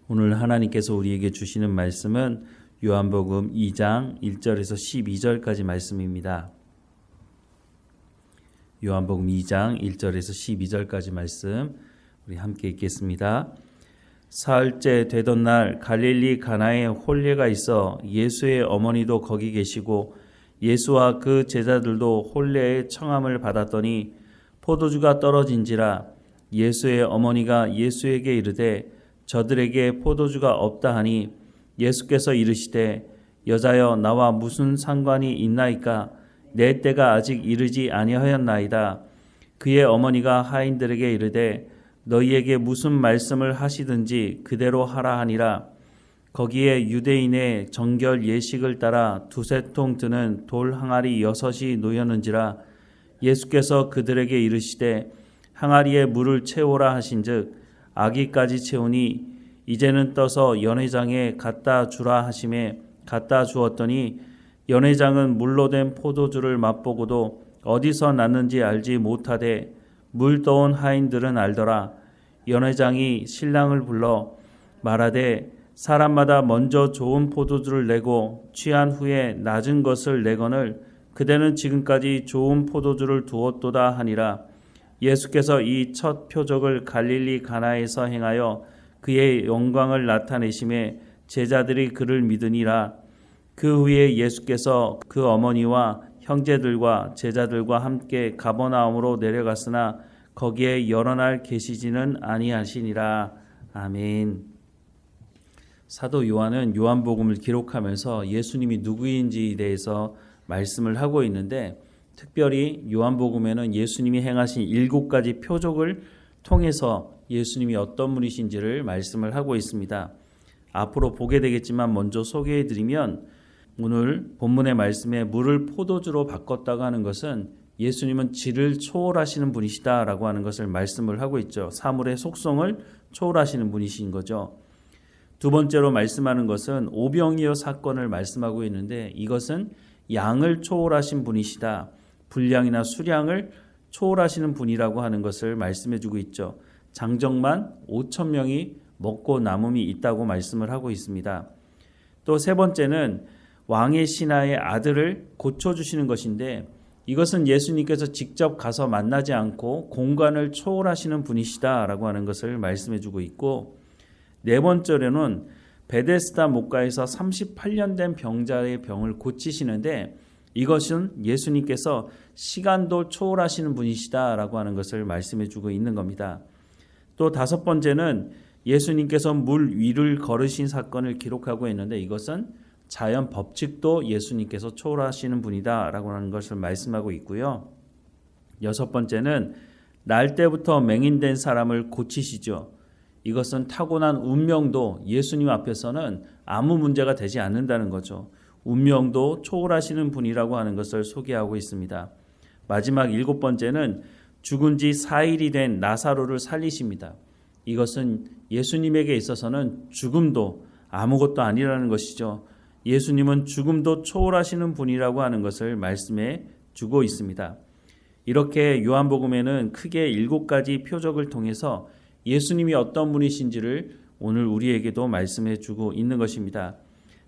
오늘 하나님께서 우리에게 주시는 말씀은 요한복음 2장 1절에서 12절까지 말씀입니다. 요한복음 2장 1절에서 12절까지 말씀 우리 함께 읽겠습니다. 사흘째 되던 날 갈릴리 가나에 혼례가 있어 예수의 어머니도 거기 계시고 예수와 그 제자들도 혼례의 청함을 받았더니 포도주가 떨어진지라 예수의 어머니가 예수에게 이르되 저들에게 포도주가 없다 하니 예수께서 이르시되 여자여 나와 무슨 상관이 있나이까 내 때가 아직 이르지 아니하였나이다. 그의 어머니가 하인들에게 이르되 너희에게 무슨 말씀을 하시든지 그대로 하라 하니라. 거기에 유대인의 정결 예식을 따라 두세 통 드는 돌 항아리 6이 놓였는지라. 예수께서 그들에게 이르시되 항아리에 물을 채우라 하신즉 아기까지 채우니 이제는 떠서 연회장에 갖다 주라 하심에 갖다 주었더니 연회장은 물로 된 포도주를 맛보고도 어디서 났는지 알지 못하되 물 떠온 하인들은 알더라. 연회장이 신랑을 불러 말하되 사람마다 먼저 좋은 포도주를 내고 취한 후에 낮은 것을 내거늘 그대는 지금까지 좋은 포도주를 두었도다 하니라. 예수께서 이 첫 표적을 갈릴리 가나에서 행하여 그의 영광을 나타내심에 제자들이 그를 믿으니라. 그 후에 예수께서 그 어머니와 형제들과 제자들과 함께 가버나움으로 내려갔으나 거기에 여러 날 계시지는 아니하시니라. 아멘. 사도 요한은 요한복음을 기록하면서 예수님이 누구인지에 대해서 말씀을 하고 있는데 특별히 요한복음에는 예수님이 행하신 7가지 표적을 통해서 예수님이 어떤 분이신지를 말씀을 하고 있습니다. 앞으로 보게 되겠지만 먼저 소개해드리면 오늘 본문의 말씀에 물을 포도주로 바꿨다고 하는 것은 예수님은 질을 초월하시는 분이시다라고 하는 것을 말씀을 하고 있죠. 사물의 속성을 초월하시는 분이신 거죠. 두 번째로 말씀하는 것은 오병이어 사건을 말씀하고 있는데 이것은 양을 초월하신 분이시다. 분량이나 수량을 초월하시는 분이라고 하는 것을 말씀해주고 있죠. 장정만 5,000명이 먹고 남음이 있다고 말씀을 하고 있습니다. 또 세 번째는 왕의 신하의 아들을 고쳐주시는 것인데 이것은 예수님께서 직접 가서 만나지 않고 공간을 초월하시는 분이시다라고 하는 것을 말씀해주고 있고 네 번째로는 베데스다 목가에서 38년 된 병자의 병을 고치시는데 이것은 예수님께서 시간도 초월하시는 분이시다라고 하는 것을 말씀해주고 있는 겁니다. 또 다섯 번째는 예수님께서 물 위를 걸으신 사건을 기록하고 있는데 이것은 자연 법칙도 예수님께서 초월하시는 분이다라고 하는 것을 말씀하고 있고요. 여섯 번째는 날 때부터 맹인된 사람을 고치시죠. 이것은 타고난 운명도 예수님 앞에서는 아무 문제가 되지 않는다는 거죠. 운명도 초월하시는 분이라고 하는 것을 소개하고 있습니다. 마지막 7번째는 죽은 지 4일이 된 나사로를 살리십니다. 이것은 예수님에게 있어서는 죽음도 아무것도 아니라는 것이죠. 예수님은 죽음도 초월하시는 분이라고 하는 것을 말씀해 주고 있습니다. 이렇게 요한복음에는 크게 7가지 표적을 통해서 예수님이 어떤 분이신지를 오늘 우리에게도 말씀해 주고 있는 것입니다.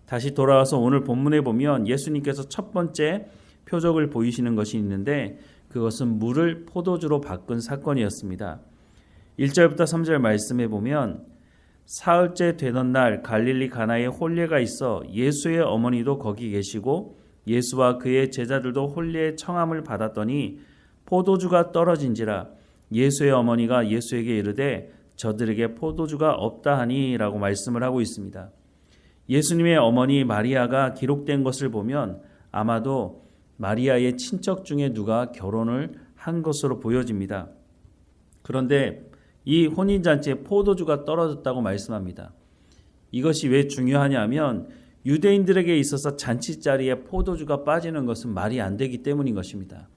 다시 돌아와서 오늘 본문에 보면 예수님께서 첫 번째 표적을 보이시는 것이 있는데 그것은 물을 포도주로 바꾼 사건이었습니다. 1절부터 3절 말씀해 보면 사흘째 되던 날 갈릴리 가나에 혼례가 있어 예수의 어머니도 거기 계시고 예수와 그의 제자들도 혼례의 청함을 받았더니 포도주가 떨어진지라 예수의 어머니가 예수에게 이르되 저들에게 포도주가 없다 하니 라고 말씀을 하고 있습니다. 예수님의 어머니 마리아가 기록된 것을 보면 아마도 마리아의 친척 중에 누가 결혼을 한 것으로 보여집니다. 그런데 이 혼인잔치에 포도주가 떨어졌다고 말씀합니다. 이것이 왜 중요하냐면 유대인들에게 있어서 잔치 자리에 포도주가 빠지는 것은 말이 안 되기 때문인 것입니다.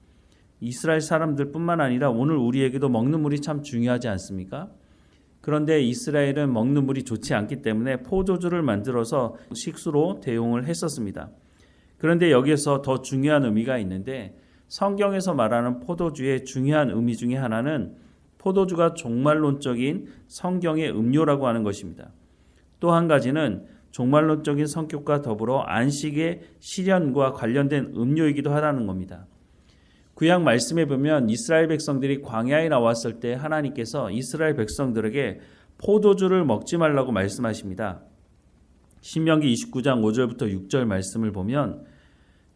이스라엘 사람들뿐만 아니라 오늘 우리에게도 먹는 물이 참 중요하지 않습니까? 그런데 이스라엘은 먹는 물이 좋지 않기 때문에 포도주를 만들어서 식수로 대용을 했었습니다. 그런데 여기에서 더 중요한 의미가 있는데 성경에서 말하는 포도주의 중요한 의미 중에 하나는 포도주가 종말론적인 성경의 음료라고 하는 것입니다. 또 한 가지는 종말론적인 성격과 더불어 안식의 실현과 관련된 음료이기도 하다는 겁니다. 구약 말씀에 보면 이스라엘 백성들이 광야에 나왔을 때 하나님께서 이스라엘 백성들에게 포도주를 먹지 말라고 말씀하십니다. 신명기 29장 5절부터 6절 말씀을 보면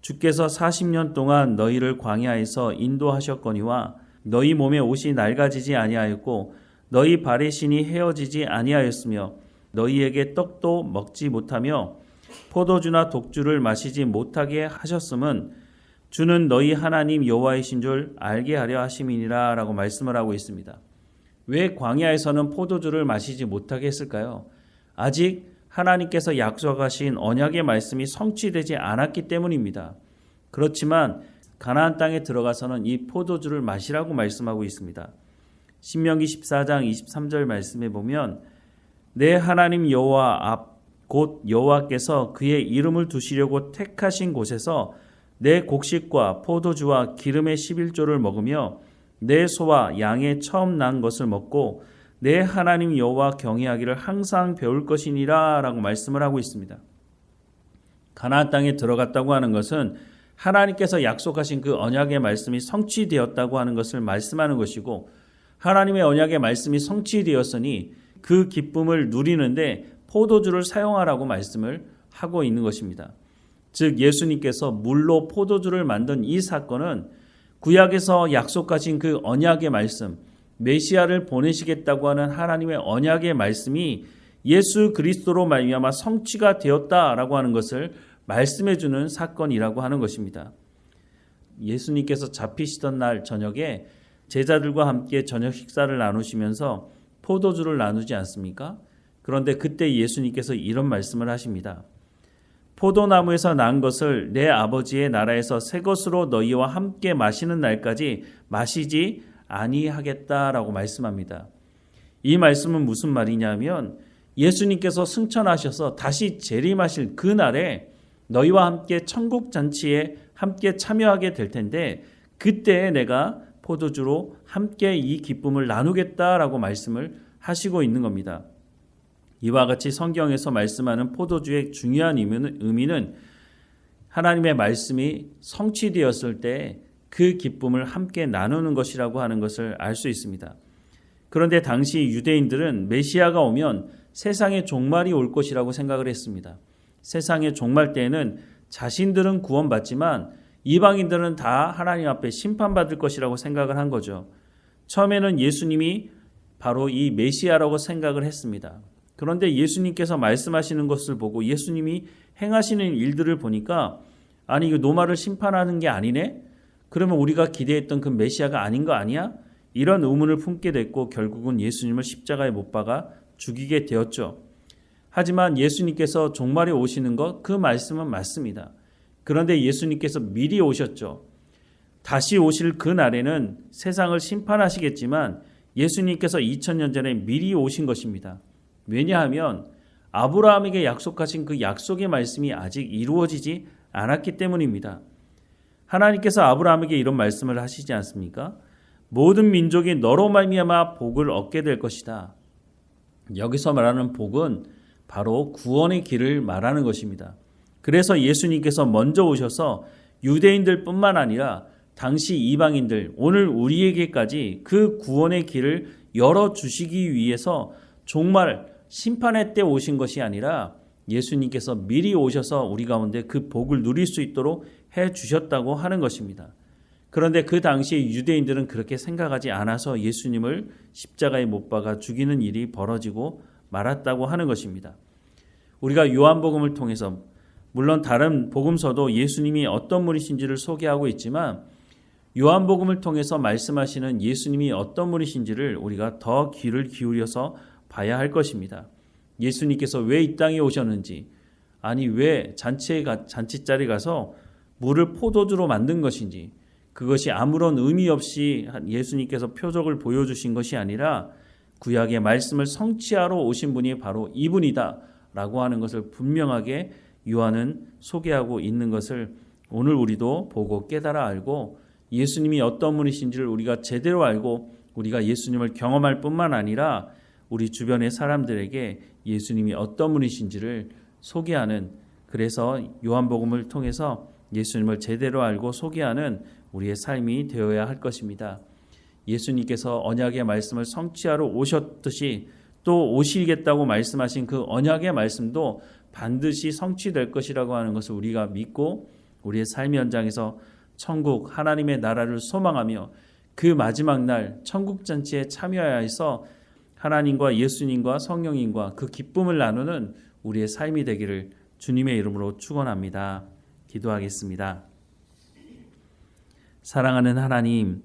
주께서 40년 동안 너희를 광야에서 인도하셨거니와 너희 몸에 옷이 낡아지지 아니하였고 너희 발의 신이 헤어지지 아니하였으며 너희에게 떡도 먹지 못하며 포도주나 독주를 마시지 못하게 하셨음은 주는 너희 하나님 여호와이신 줄 알게 하려 하심이니라 라고 말씀을 하고 있습니다. 왜 광야에서는 포도주를 마시지 못하게 했을까요? 아직 하나님께서 약속하신 언약의 말씀이 성취되지 않았기 때문입니다. 그렇지만 가나안 땅에 들어가서는 이 포도주를 마시라고 말씀하고 있습니다. 신명기 14장 23절 말씀에 보면 내 하나님 여호와 앞 곧 여호와께서 그의 이름을 두시려고 택하신 곳에서 내 곡식과 포도주와 기름의 11조를 먹으며 내 소와 양의 처음 난 것을 먹고 내 하나님 여호와 경외하기를 항상 배울 것이니라 라고 말씀을 하고 있습니다. 가나안 땅에 들어갔다고 하는 것은 하나님께서 약속하신 그 언약의 말씀이 성취되었다고 하는 것을 말씀하는 것이고 하나님의 언약의 말씀이 성취되었으니 그 기쁨을 누리는데 포도주를 사용하라고 말씀을 하고 있는 것입니다. 즉 예수님께서 물로 포도주를 만든 이 사건은 구약에서 약속하신 그 언약의 말씀, 메시아를 보내시겠다고 하는 하나님의 언약의 말씀이 예수 그리스도로 말미암아 성취가 되었다라고 하는 것을 말씀해 주는 사건이라고 하는 것입니다. 예수님께서 잡히시던 날 저녁에 제자들과 함께 저녁 식사를 나누시면서 포도주를 나누지 않습니까? 그런데 그때 예수님께서 이런 말씀을 하십니다. 포도나무에서 난 것을 내 아버지의 나라에서 새 것으로 너희와 함께 마시는 날까지 마시지 아니하겠다라고 말씀합니다. 이 말씀은 무슨 말이냐면 예수님께서 승천하셔서 다시 재림하실 그 날에 너희와 함께 천국 잔치에 함께 참여하게 될 텐데 그때 내가 포도주로 함께 이 기쁨을 나누겠다라고 말씀을 하시고 있는 겁니다. 이와 같이 성경에서 말씀하는 포도주의 중요한 의미는 하나님의 말씀이 성취되었을 때 그 기쁨을 함께 나누는 것이라고 하는 것을 알 수 있습니다. 그런데 당시 유대인들은 메시아가 오면 세상의 종말이 올 것이라고 생각을 했습니다. 세상의 종말 때에는 자신들은 구원받지만 이방인들은 다 하나님 앞에 심판받을 것이라고 생각을 한 거죠. 처음에는 예수님이 바로 이 메시아라고 생각을 했습니다. 그런데 예수님께서 말씀하시는 것을 보고 예수님이 행하시는 일들을 보니까 아니 이거 노마를 심판하는 게 아니네? 그러면 우리가 기대했던 그 메시아가 아닌 거 아니야? 이런 의문을 품게 됐고 결국은 예수님을 십자가에 못 박아 죽이게 되었죠. 하지만 예수님께서 종말에 오시는 것 그 말씀은 맞습니다. 그런데 예수님께서 미리 오셨죠. 다시 오실 그 날에는 세상을 심판하시겠지만 예수님께서 2000년 전에 미리 오신 것입니다. 왜냐하면 아브라함에게 약속하신 그 약속의 말씀이 아직 이루어지지 않았기 때문입니다. 하나님께서 아브라함에게 이런 말씀을 하시지 않습니까? 모든 민족이 너로 말미암아 복을 얻게 될 것이다. 여기서 말하는 복은 바로 구원의 길을 말하는 것입니다. 그래서 예수님께서 먼저 오셔서 유대인들뿐만 아니라 당시 이방인들, 오늘 우리에게까지 그 구원의 길을 열어주시기 위해서 정말 심판의 때 오신 것이 아니라 예수님께서 미리 오셔서 우리 가운데 그 복을 누릴 수 있도록 해주셨다고 하는 것입니다. 그런데 그 당시 유대인들은 그렇게 생각하지 않아서 예수님을 십자가에 못 박아 죽이는 일이 벌어지고 말았다고 하는 것입니다. 우리가 요한복음을 통해서 물론 다른 복음서도 예수님이 어떤 분이신지를 소개하고 있지만 요한복음을 통해서 말씀하시는 예수님이 어떤 분이신지를 우리가 더 귀를 기울여서 봐야 할 것입니다. 예수님께서 왜 이 땅에 오셨는지, 아니 왜 잔치자리에 가서 물을 포도주로 만든 것인지, 그것이 아무런 의미 없이 예수님께서 표적을 보여주신 것이 아니라 구약의 말씀을 성취하러 오신 분이 바로 이분이다 라고 하는 것을 분명하게 요한은 소개하고 있는 것을 오늘 우리도 보고 깨달아 알고 예수님이 어떤 분이신지를 우리가 제대로 알고 우리가 예수님을 경험할 뿐만 아니라 우리 주변의 사람들에게 예수님이 어떤 분이신지를 소개하는, 그래서 요한복음을 통해서 예수님을 제대로 알고 소개하는 우리의 삶이 되어야 할 것입니다. 예수님께서 언약의 말씀을 성취하러 오셨듯이 또 오시겠다고 말씀하신 그 언약의 말씀도 반드시 성취될 것이라고 하는 것을 우리가 믿고 우리의 삶의 현장에서 천국 하나님의 나라를 소망하며 그 마지막 날 천국잔치에 참여하여서 하나님과 예수님과 성령님과 그 기쁨을 나누는 우리의 삶이 되기를 주님의 이름으로 축원합니다. 기도하겠습니다. 사랑하는 하나님,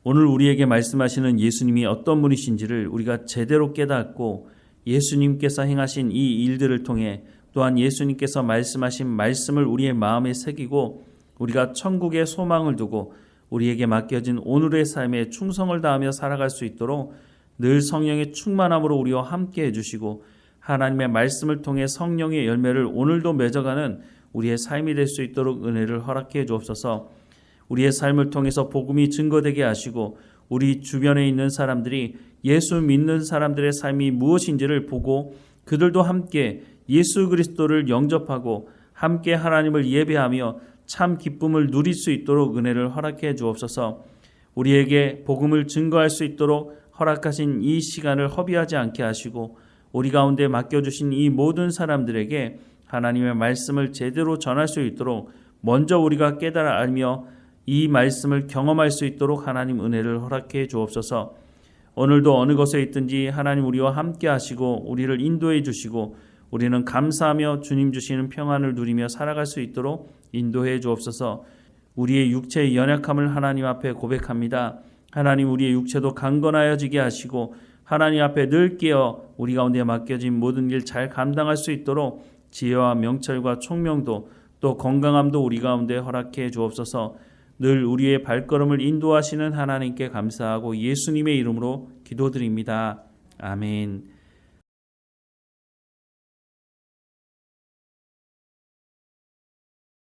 오늘 우리에게 말씀하시는 예수님이 어떤 분이신지를 우리가 제대로 깨닫고 예수님께서 행하신 이 일들을 통해 또한 예수님께서 말씀하신 말씀을 우리의 마음에 새기고 우리가 천국의 소망을 두고 우리에게 맡겨진 오늘의 삶에 충성을 다하며 살아갈 수 있도록 늘 성령의 충만함으로 우리와 함께 해주시고 하나님의 말씀을 통해 성령의 열매를 오늘도 맺어가는 우리의 삶이 될 수 있도록 은혜를 허락해 주옵소서. 우리의 삶을 통해서 복음이 증거되게 하시고 우리 주변에 있는 사람들이 예수 믿는 사람들의 삶이 무엇인지를 보고 그들도 함께 예수 그리스도를 영접하고 함께 하나님을 예배하며 참 기쁨을 누릴 수 있도록 은혜를 허락해 주옵소서. 우리에게 복음을 증거할 수 있도록 허락하신 이 시간을 허비하지 않게 하시고 우리 가운데 맡겨주신 이 모든 사람들에게 하나님의 말씀을 제대로 전할 수 있도록 먼저 우리가 깨달아 알며 이 말씀을 경험할 수 있도록 하나님 은혜를 허락해 주옵소서. 오늘도 어느 곳에 있든지 하나님 우리와 함께 하시고 우리를 인도해 주시고 우리는 감사하며 주님 주시는 평안을 누리며 살아갈 수 있도록 인도해 주옵소서. 우리의 육체의 연약함을 하나님 앞에 고백합니다. 하나님 우리의 육체도 강건하여지게 하시고 하나님 앞에 늘 깨어 우리 가운데 맡겨진 모든 일 잘 감당할 수 있도록 지혜와 명철과 총명도 또 건강함도 우리 가운데 허락해 주옵소서. 늘 우리의 발걸음을 인도하시는 하나님께 감사하고 예수님의 이름으로 기도드립니다. 아멘.